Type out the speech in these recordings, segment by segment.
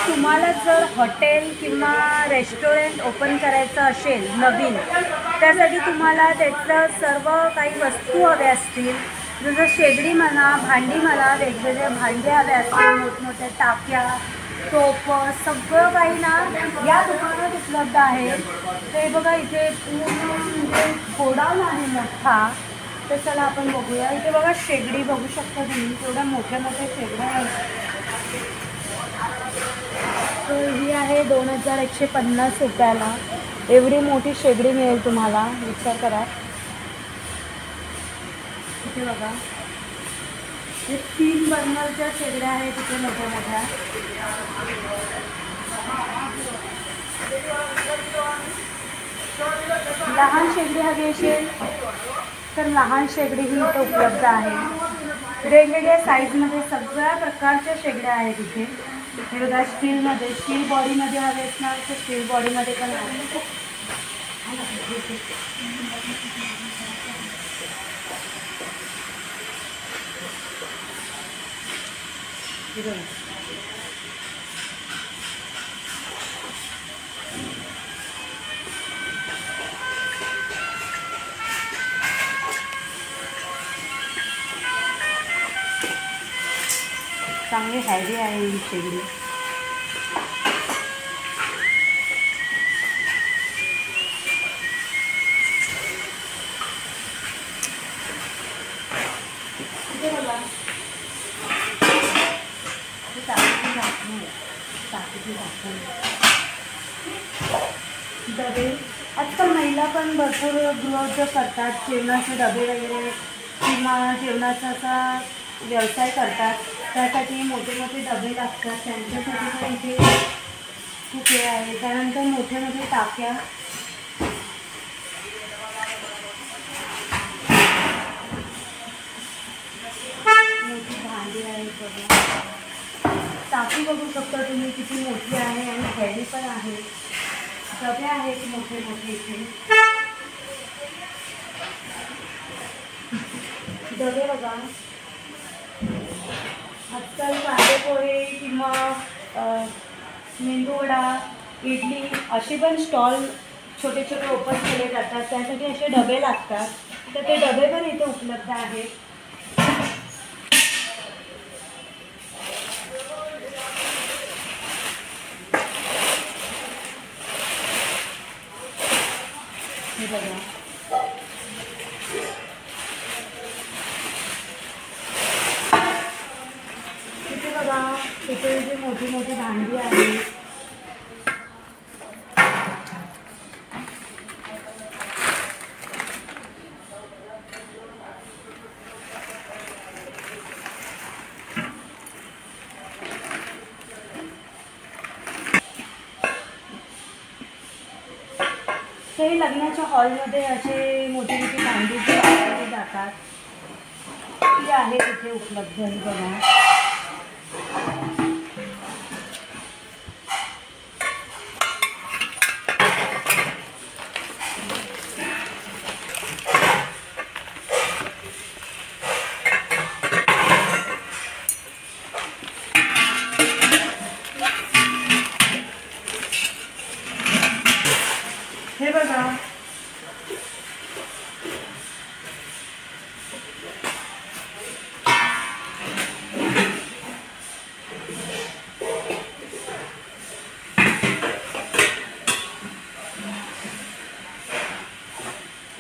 तुम्हाला जर हॉटेल किंवा रेस्टॉरंट ओपन करायचं असेल नवीन, त्यासाठी तुम्हाला त्याचं सर्व काही वस्तू हव्या असतील, जसं शेगडी म्हणा, भांडी म्हणा, वेगवेगळे भांडे हवे असतील, मोठमोठ्या टाक्या, टोप, सगळं काही ना या दुकानात उपलब्ध आहे. ते बघा इथे पूर्ण म्हणजे गोडाऊन आहे मोठा. तर चला आपण बघूया. इथे बघा शेगडी बघू शकता तुम्ही, तेवढ्या मोठ्या मोठ्या शेगड्या आहेत. तर ही आहे 2150 रुपयाला. एवढी मोठी शेगडी मिळेल तुम्हाला, विचार करा. इथे बघा हे 3 बर्नरच्या शेगड्या आहेत इथे मोठ्या मोठ्या. लहान शेगडी हवी असेल तर लहान शेगडी ही इथे उपलब्ध आहे. वेगवेगळ्या साईजमध्ये सगळ्या प्रकारच्या शेगड्या आहेत इथे. हे बघा स्टीलमध्ये, स्टील बॉडीमध्ये हवे असणार तर स्टील बॉडीमध्ये पण आहे. चांगली हॅवी आहे ही शेगडी. डबे आजकाल महिला पण भरपूर गृहोद्योग करतात. जेवणाचे डबे वगैरे किंवा जेवणाचा असा व्यवसाय करतात. त्यासाठी मोठे मोठे डबे लागतात. त्यांच्यासाठी पण इथे खूप हे आहे. त्यानंतर मोठे मोठे टाक्या, मोठी भांडी आहेत बघा. टाकी बघू शकता तुम्ही किती मोठी आहे आणि हॅवी पण आहे. डबे आहेत मोठे मोठे इथे. डबे बघा. आजकाल कांदेपोहे किंवा मेंदूवडा, इडली असे पण स्टॉल छोटे छोटे ओपन केले जातात. त्यासाठी असे डबे लागतात. तर ते डबे पण इथे उपलब्ध आहेत. हे बघा इथे बघा, इथे जी मोठी मोठी भांडी आहे. ते लग्नाच्या हॉलमध्ये असे मोठी मोठी भांडी जी वापरली जातात ती आहे तिथे उपलब्ध आहे बघा. हे बघा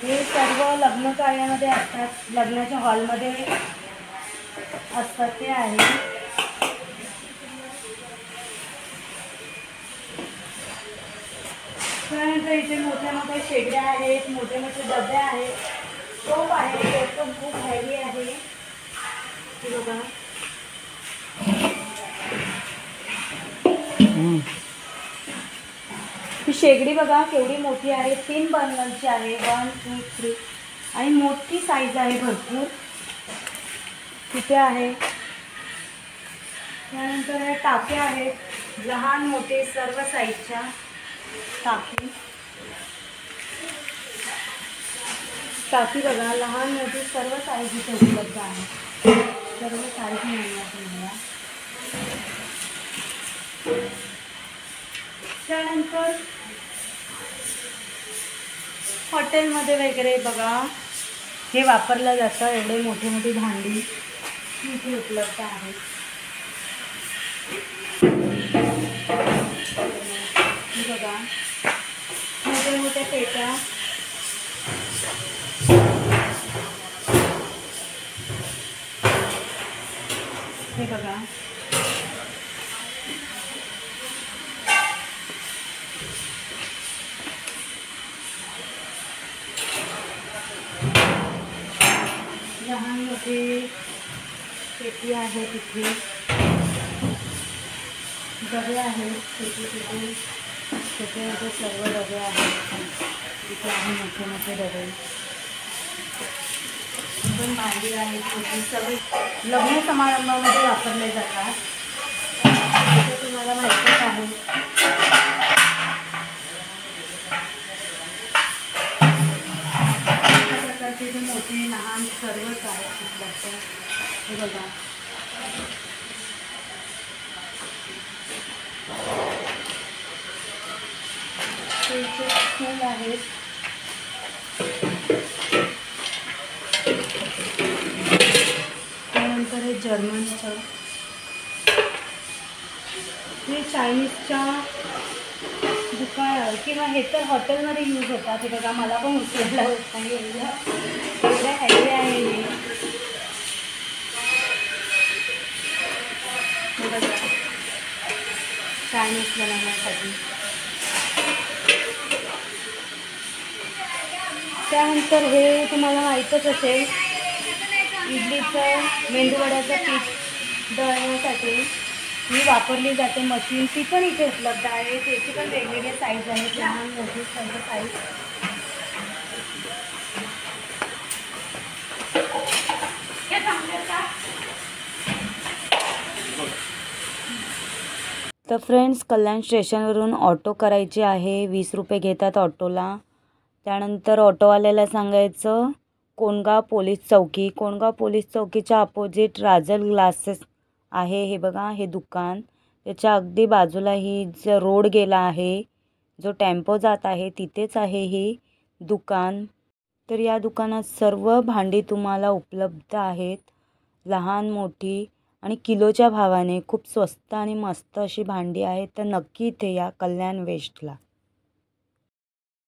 हे सर्व लग्न कार्यामध्ये असतात. लग्नाच्या हॉलमध्ये असतात ते आहे. त्यानंतर इथे मोठ्या मोठ्या शेगड्या आहेत, मोठे मोठे डबे आहेत, टोप आहे. टोप खूप हॅवी आहे. हे बघा ही शेगडी बघा केवढी मोठी आहे. 3 बर्नरची आहे. 1 2 3 आणि मोठी साईज आहे भरपूर तिथे आहे. त्यानंतर टाक्या आहेत, लहान मोठे सर्व साईजच्या टाकी. टाकी बघा लहान मोठी सर्व साईज इथे उपलब्ध आहे. सर्व साईज मिळणार तुम्हाला. त्यानंतर हॉटेलमध्ये वगैरे बघा हे वापरलं जातं, एवढे मोठी मोठी भांडी इथे उपलब्ध आहेत. बघा मोठ्या मोठ्या पेट्या, हे बघा लहान मोठी पेटी आहे, तिथे डबे आहेत, छोटे छोटे सर्व डबे आहेत. इथे आहे मोठे मोठे डबे, पण भांडी आहेत छोटी, सगळे लग्न समारंभामध्ये वापरले जातात. ते तुम्हाला माहितीच आहे. अशा प्रकारचे जे मोठे लहान सर्वच आहेत उपलब्ध. हे बघा फूल आहेत. त्यानंतर हे जर्मनचं, हे चायनीजच्या दुकान किंवा हे तर हॉटेलमध्ये यूज होतात. हे बघा मला पण उचलायला होत नाही, एवढं हॅवी आहे हे. बघा चायनीज बनवण्यासाठी. त्यानंतर हे तुम्हाला माहीतच असेल, इडलीचं मेंदूवड्याचं पीठ दळण्यासाठी ही वापरली जाते मशीन, ती पण इथे उपलब्ध आहे. त्याची पण वेगवेगळे साईज आहेत, लहान मोठी सर्व साईज. तर फ्रेंड्स, कल्याण स्टेशनवरून ऑटो करायची आहे. 20 रुपये घेतात ऑटोला. त्यानंतर ऑटोवाल्याला सांगायचं कोणगाव पोलीस चौकी. कोणगाव पोलीस चौकीच्या अपोजिट राजल ग्लासेस आहे. हे बघा हे दुकान, त्याच्या अगदी बाजूला ही जो रोड गेला आहे, जो टेम्पो जात आहे, तिथेच आहे ही दुकान. तर या दुकानात सर्व भांडी तुम्हाला उपलब्ध आहेत, लहान मोठी आणि किलोच्या भावाने. खूप स्वस्त आणि मस्त अशी भांडी आहेत. तर नक्की इथे या कल्याण वेस्टला.